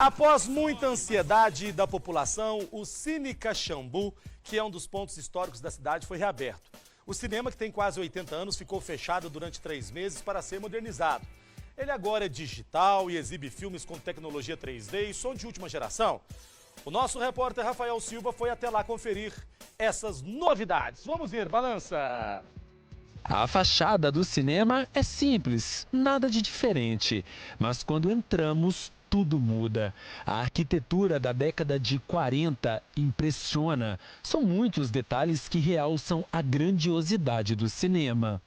Após muita ansiedade da população, o Cine Caxambu, que é um dos pontos históricos da cidade, foi reaberto. O cinema, que tem quase 80 anos, ficou fechado durante 3 meses para ser modernizado. Ele agora é digital e exibe filmes com tecnologia 3D e som de última geração. O nosso repórter Rafael Silva foi até lá conferir essas novidades. Vamos ver, balança! A fachada do cinema é simples, nada de diferente. Mas quando entramos, tudo muda. A arquitetura da década de 40 impressiona. São muitos detalhes que realçam a grandiosidade do cinema.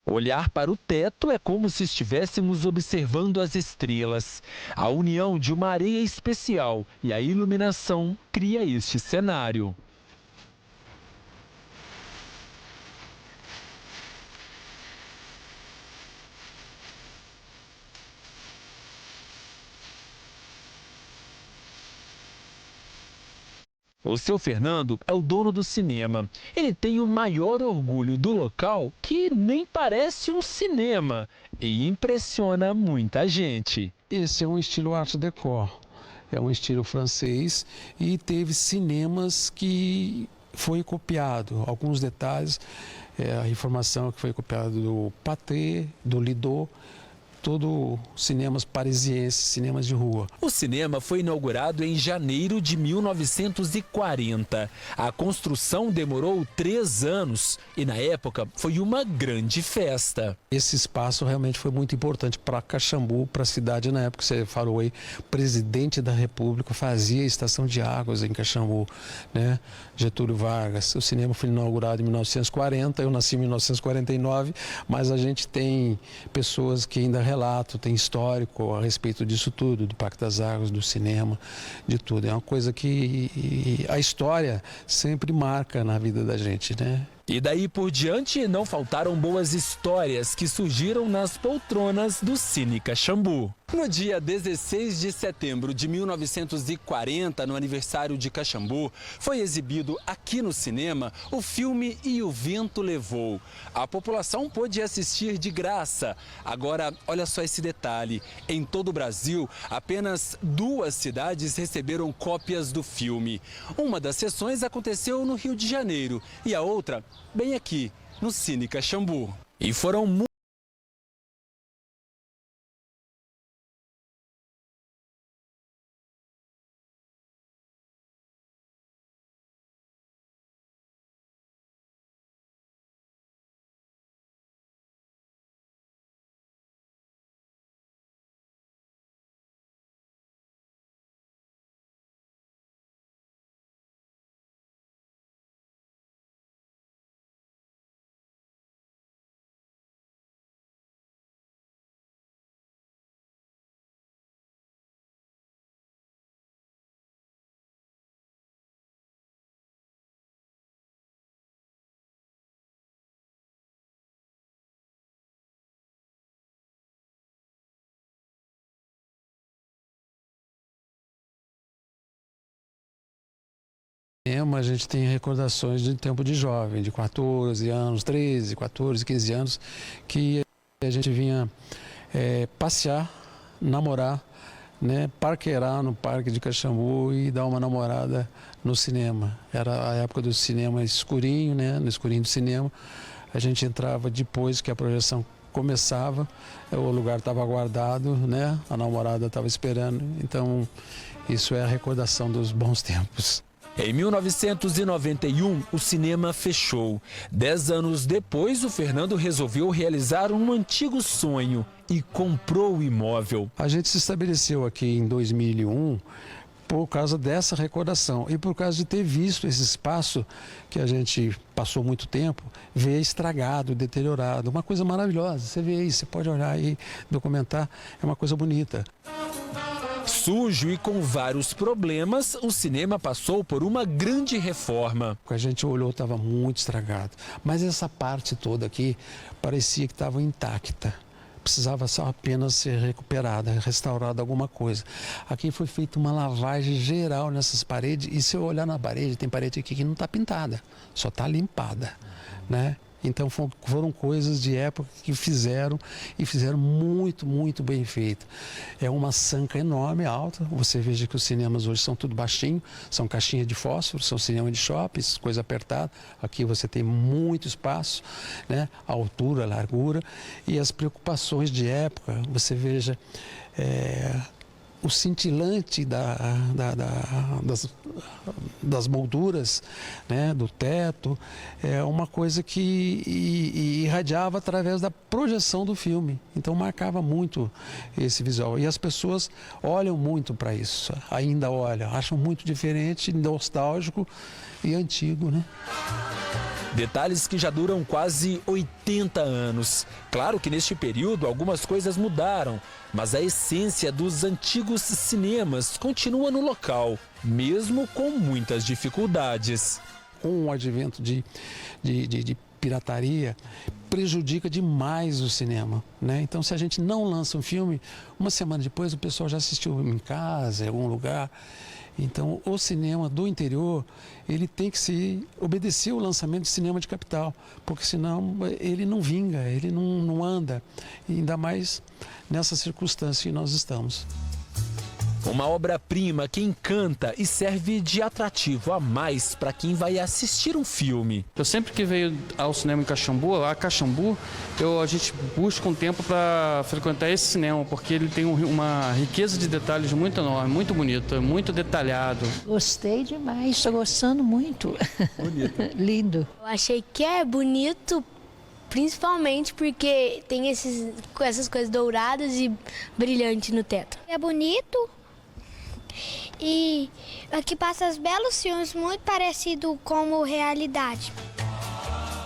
Olhar para o teto é como se estivéssemos observando as estrelas. A união de uma areia especial e a iluminação cria este cenário. O seu Fernando é o dono do cinema. Ele tem o maior orgulho do local, que nem parece um cinema, e impressiona muita gente. Esse é um estilo Art Deco, é um estilo francês e teve cinemas que foi copiado. Alguns detalhes, a informação que foi copiada do Pathé, do Lido, todo cinemas parisienses, cinemas de rua. O cinema foi inaugurado em janeiro de 1940. A construção demorou 3 anos e, na época, foi uma grande festa. Esse espaço realmente foi muito importante para Caxambu, para a cidade. Na época, você falou aí, o presidente da República fazia estação de águas em Caxambu, né? Getúlio Vargas. O cinema foi inaugurado em 1940, eu nasci em 1949, mas a gente tem pessoas que ainda relato, tem histórico a respeito disso tudo, do Parque das Águas, do cinema, de tudo. É uma coisa que a história sempre marca na vida da gente, né? E daí por diante não faltaram boas histórias que surgiram nas poltronas do Cine Caxambu. No dia 16 de setembro de 1940, no aniversário de Caxambu, foi exibido aqui no cinema o filme E o Vento Levou. A população pôde assistir de graça. Agora, olha só esse detalhe. Em todo o Brasil, apenas 2 cidades receberam cópias do filme. Uma das sessões aconteceu no Rio de Janeiro e a outra bem aqui, no Cine Caxambu. E foram A gente tem recordações de tempo de jovem, de 14 anos, 13, 14, 15 anos, que a gente vinha passear, namorar, né, parqueirar no Parque de Caxambu e dar uma namorada no cinema. Era a época do cinema escurinho, né, no escurinho do cinema. A gente entrava depois que a projeção começava, o lugar estava guardado, né, a namorada estava esperando. Então, isso é a recordação dos bons tempos. Em 1991, o cinema fechou. 10 anos depois, o Fernando resolveu realizar um antigo sonho e comprou o imóvel. A gente se estabeleceu aqui em 2001 por causa dessa recordação e por causa de ter visto esse espaço que a gente passou muito tempo, ver estragado, deteriorado. Uma coisa maravilhosa, você vê isso, você pode olhar aí, documentar, é uma coisa bonita. Sujo e com vários problemas, o cinema passou por uma grande reforma. A gente olhou, estava muito estragado, mas essa parte toda aqui parecia que estava intacta. precisava só apenas ser recuperada, restaurada alguma coisa. Aqui foi feita uma lavagem geral nessas paredes, e se eu olhar na parede, tem parede aqui que não está pintada, só está limpada, né? Então foram coisas de época que fizeram muito, muito bem feito. É uma sanca enorme, alta. Você veja que os cinemas hoje são tudo baixinho, são caixinhas de fósforo, são cinema de shopping, coisa apertada. Aqui você tem muito espaço, né? A altura, a largura e as preocupações de época. Você veja o cintilante das molduras, né, do teto, é uma coisa que irradiava através da projeção do filme. Então marcava muito esse visual. E as pessoas olham muito para isso, ainda olham, acham muito diferente, nostálgico e antigo, né? Detalhes que já duram quase 80 anos. Claro que neste período algumas coisas mudaram, mas a essência dos antigos cinemas continua no local, mesmo com muitas dificuldades. Com o advento de pirataria, prejudica demais o cinema, né? Então, se a gente não lança um filme, uma semana depois o pessoal já assistiu em casa, em algum lugar. Então, o cinema do interior, ele tem que obedecer o lançamento de cinema de capital, porque senão ele não vinga, ele não anda, e ainda mais nessa circunstância que nós estamos. Uma obra-prima que encanta e serve de atrativo a mais para quem vai assistir um filme. Eu sempre que veio ao cinema em Caxambu, a gente busca um tempo para frequentar esse cinema, porque ele tem uma riqueza de detalhes muito enorme, muito bonito, muito detalhado. Gostei demais, estou gostando muito. Bonito. Lindo. Eu achei que é bonito, principalmente porque tem essas coisas douradas e brilhantes no teto. É bonito. E aqui passa os belos filmes, muito parecido com realidade.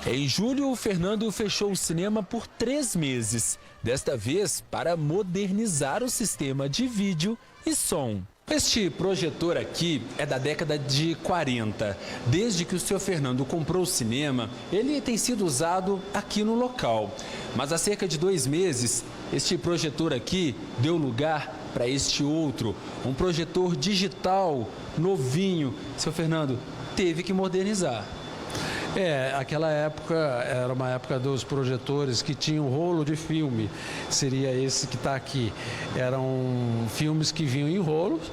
Em julho, o Fernando fechou o cinema por 3 meses. Desta vez, para modernizar o sistema de vídeo e som. Este projetor aqui é da década de 40. Desde que o Sr. Fernando comprou o cinema, ele tem sido usado aqui no local. Mas há cerca de 2 meses, este projetor aqui deu lugar para este outro, um projetor digital, novinho. Sr. Fernando, teve que modernizar. Aquela época era uma época dos projetores que tinham rolo de filme, seria esse que está aqui. Eram filmes que vinham em rolos,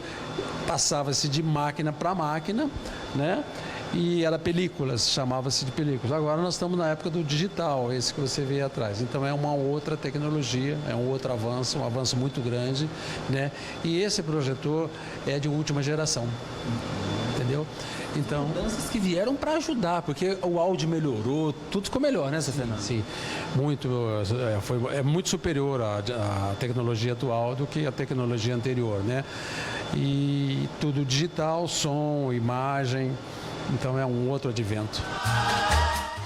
passava-se de máquina para máquina, né? E era películas, chamava-se de películas. Agora nós estamos na época do digital, esse que você vê atrás. Então é uma outra tecnologia, é um outro avanço, um avanço muito grande, né? E esse projetor é de última geração, entendeu? Então, mudanças que vieram para ajudar, porque o áudio melhorou, tudo ficou melhor, né, Sr. Fernando? Sim, muito, é muito superior à tecnologia atual do que a tecnologia anterior, né? E tudo digital, som, imagem, então é um outro advento.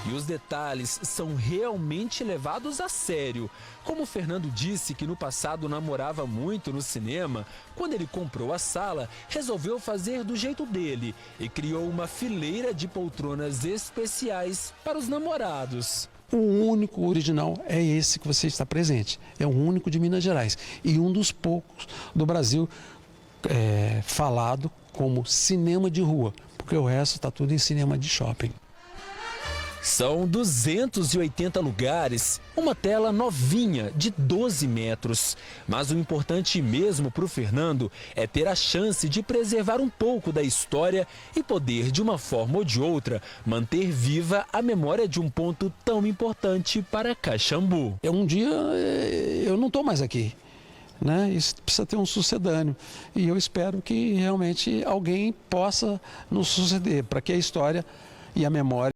E os detalhes são realmente levados a sério. Como o Fernando disse que no passado namorava muito no cinema, quando ele comprou a sala, resolveu fazer do jeito dele e criou uma fileira de poltronas especiais para os namorados. O único original é esse que você está presente. É o único de Minas Gerais e um dos poucos do Brasil falado como cinema de rua, porque o resto está tudo em cinema de shopping. São 280 lugares, uma tela novinha de 12 metros. Mas o importante mesmo para o Fernando é ter a chance de preservar um pouco da história e poder, de uma forma ou de outra, manter viva a memória de um ponto tão importante para Caxambu. Um dia eu não estou mais aqui, né? Isso precisa ter um sucedâneo. E eu espero que realmente alguém possa nos suceder, para que a história e a memória